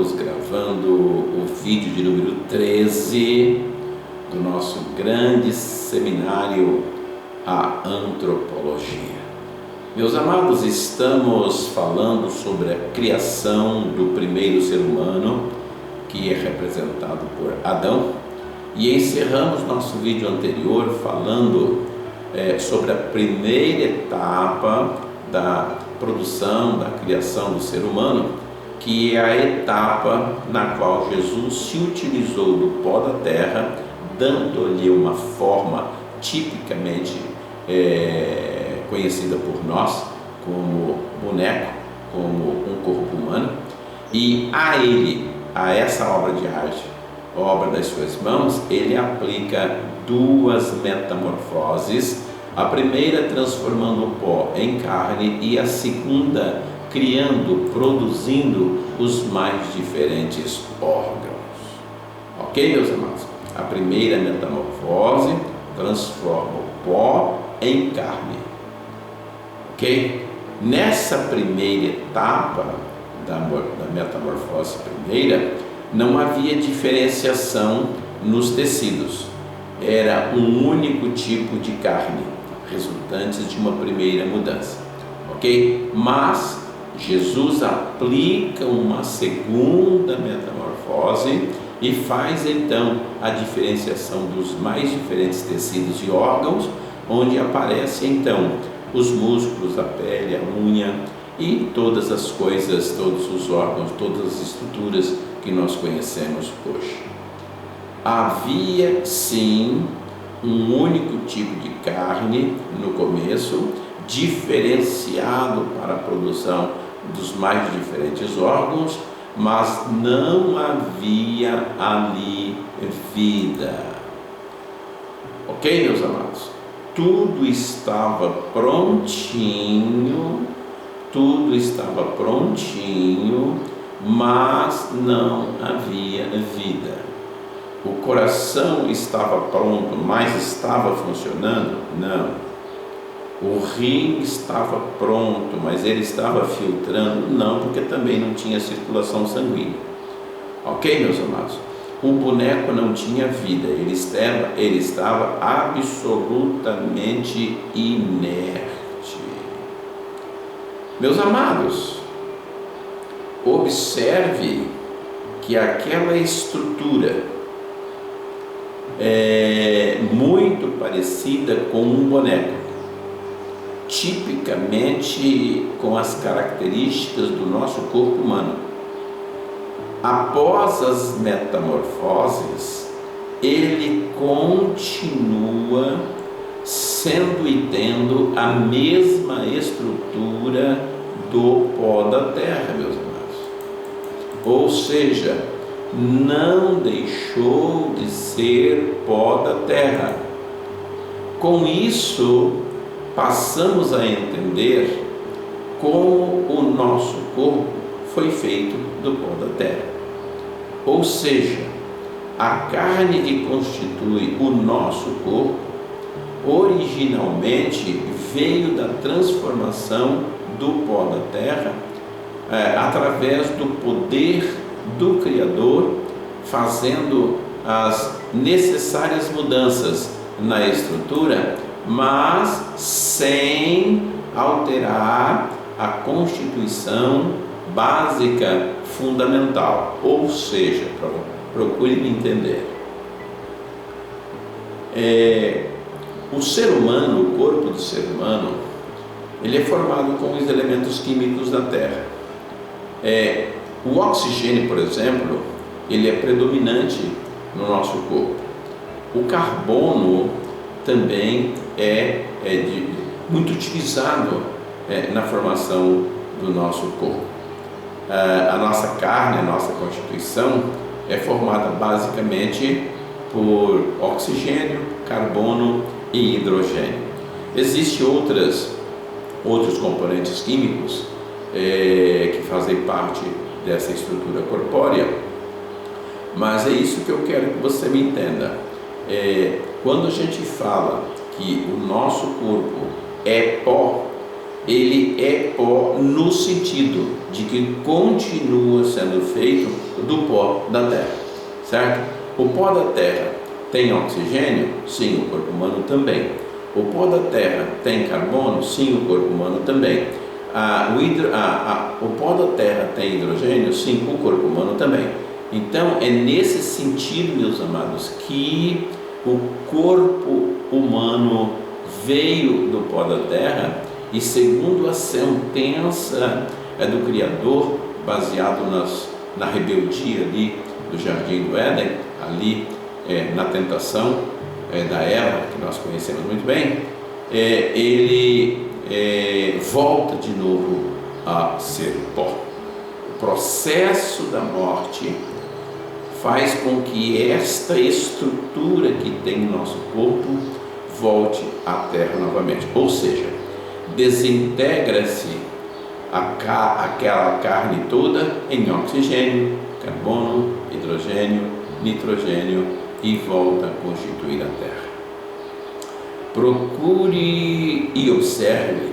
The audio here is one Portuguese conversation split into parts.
Estamos gravando o vídeo de número 13 do nosso grande seminário A Antropologia. Meus amados, estamos falando sobre a criação do primeiro ser humano, que é representado por Adão, e encerramos nosso vídeo anterior falando sobre a primeira etapa da produção, da criação do ser humano, que é a etapa na qual Jesus se utilizou do pó da terra, dando-lhe uma forma tipicamente conhecida por nós como boneco, como um corpo humano, e a essa obra de arte, obra das suas mãos, ele aplica duas metamorfoses, a primeira transformando o pó em carne e a segunda produzindo os mais diferentes órgãos. Ok, meus amados? A primeira metamorfose transforma o pó em carne. Ok? Nessa primeira etapa da metamorfose primeira, não havia diferenciação nos tecidos. Era um único tipo de carne, resultantes de uma primeira mudança. Ok? Mas Jesus aplica uma segunda metamorfose e faz então a diferenciação dos mais diferentes tecidos e órgãos, onde aparecem então os músculos, a pele, a unha e todas as coisas, todos os órgãos, todas as estruturas que nós conhecemos hoje. Havia sim um único tipo de carne no começo, diferenciado para a produção dos mais diferentes órgãos, mas não havia ali vida. Ok, meus amados? Tudo estava prontinho, mas não havia vida. O coração estava pronto, mas estava funcionando? Não. O rim estava pronto, mas ele estava filtrando? Não, porque também não tinha circulação sanguínea. Ok, meus amados? O boneco não tinha vida, ele estava absolutamente inerte. Meus amados, observe que aquela estrutura é muito parecida com um boneco, tipicamente com as características do nosso corpo humano. Após as metamorfoses, ele continua sendo e tendo a mesma estrutura do pó da terra, meus amados. Ou seja, não deixou de ser pó da terra. Com isso, passamos a entender como o nosso corpo foi feito do pó da terra. Ou seja, a carne que constitui o nosso corpo originalmente veio da transformação do pó da terra através do poder do Criador, fazendo as necessárias mudanças na estrutura, mas sem alterar a constituição básica fundamental. Ou seja, procure me entender. O ser humano, o corpo do ser humano, ele é formado com os elementos químicos da Terra. O oxigênio, por exemplo, ele é predominante no nosso corpo. O carbono também é muito utilizado na formação do nosso corpo. A nossa carne, a nossa constituição é formada basicamente por oxigênio, carbono e hidrogênio. Existem outros componentes químicos que fazem parte dessa estrutura corpórea, mas é isso que eu quero que você me entenda. Quando a gente fala que o nosso corpo é pó, ele é pó no sentido de que continua sendo feito do pó da terra, certo? O pó da terra tem oxigênio? Sim, o corpo humano também. O pó da terra tem carbono? Sim, o corpo humano também. O pó da terra tem hidrogênio? Sim, o corpo humano também. Então, é nesse sentido, meus amados, que o corpo humano veio do pó da terra e, segundo a sentença do Criador, baseado na rebeldia ali do Jardim do Éden, ali na tentação da Eva, que nós conhecemos muito bem, ele volta de novo a ser pó. O processo da morte faz com que esta estrutura que tem no nosso corpo volte à terra novamente, ou seja, desintegra-se aquela carne toda em oxigênio, carbono, hidrogênio, nitrogênio e volta a constituir a terra. Procure e observe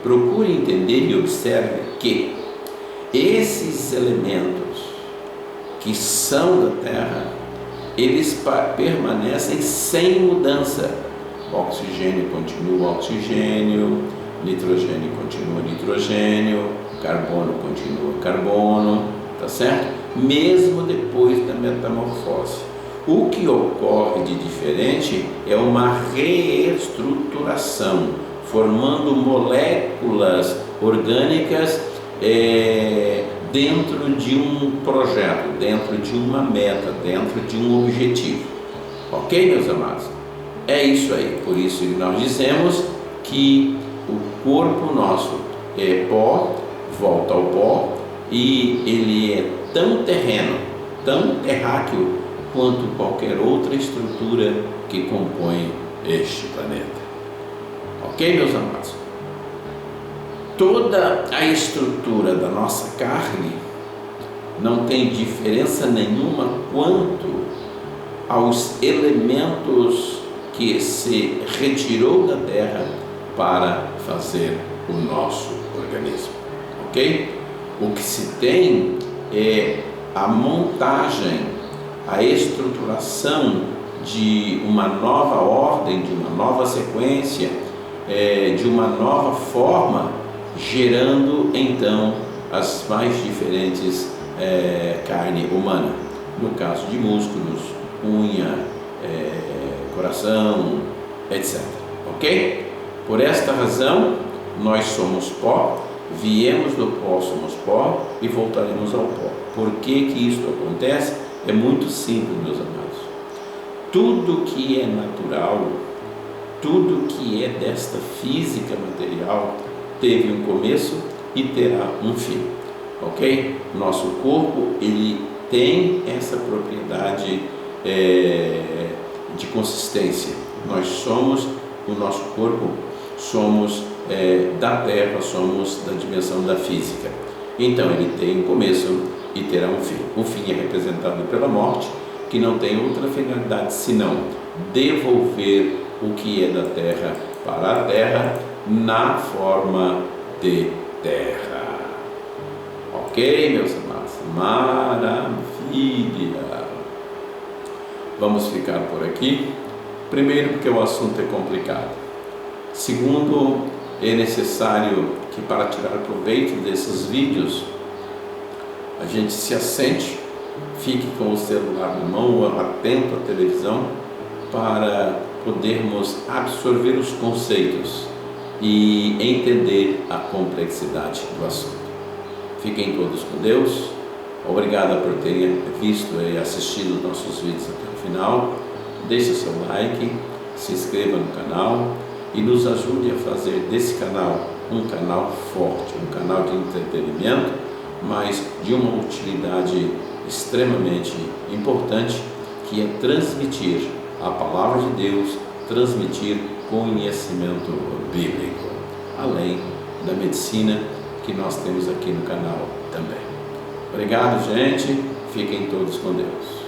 procure entender e observe que esses elementos que são da terra, eles permanecem sem mudança. O oxigênio continua oxigênio, nitrogênio continua nitrogênio, carbono continua carbono, tá certo? Mesmo depois da metamorfose. O que ocorre de diferente é uma reestruturação, formando moléculas orgânicas dentro de um projeto, dentro de uma meta, dentro de um objetivo. Ok, meus amados? É isso aí. Por isso nós dizemos que o corpo nosso é pó, volta ao pó, e ele é tão terreno, tão terráqueo, quanto qualquer outra estrutura que compõe este planeta. Ok, meus amados? Toda a estrutura da nossa carne não tem diferença nenhuma quanto aos elementos que se retirou da terra para fazer o nosso organismo. Ok? O que se tem é a montagem, a estruturação de uma nova ordem, de uma nova sequência, de uma nova forma, gerando então as mais diferentes carne humana, no caso de músculos, unha, coração, etc. Ok? Por esta razão, nós somos pó, viemos do pó, somos pó e voltaremos ao pó. Por que que isso acontece? É muito simples, meus amados. Tudo que é natural, tudo que é desta física material, teve um começo e terá um fim, ok? Nosso corpo, ele tem essa propriedade de consistência. Nós somos, o nosso corpo, somos da terra, somos da dimensão da física. Então ele tem um começo e terá um fim. O fim é representado pela morte, que não tem outra finalidade senão devolver o que é da terra para a terra na forma de terra. Ok, meus amados? Maravilha! Vamos ficar por aqui. Primeiro, porque o assunto é complicado. Segundo, é necessário que, para tirar proveito desses vídeos, a gente se assente, fique com o celular na mão, atento à televisão, para podermos absorver os conceitos e entender a complexidade do assunto. Fiquem todos com Deus. Obrigado por terem visto e assistido nossos vídeos até o final. Deixe seu like, se inscreva no canal e nos ajude a fazer desse canal um canal forte, um canal de entretenimento, mas de uma utilidade extremamente importante, que é transmitir a palavra de Deus, transmitir conhecimento bíblico, além da medicina que nós temos aqui no canal também. Obrigado, gente. Fiquem todos com Deus.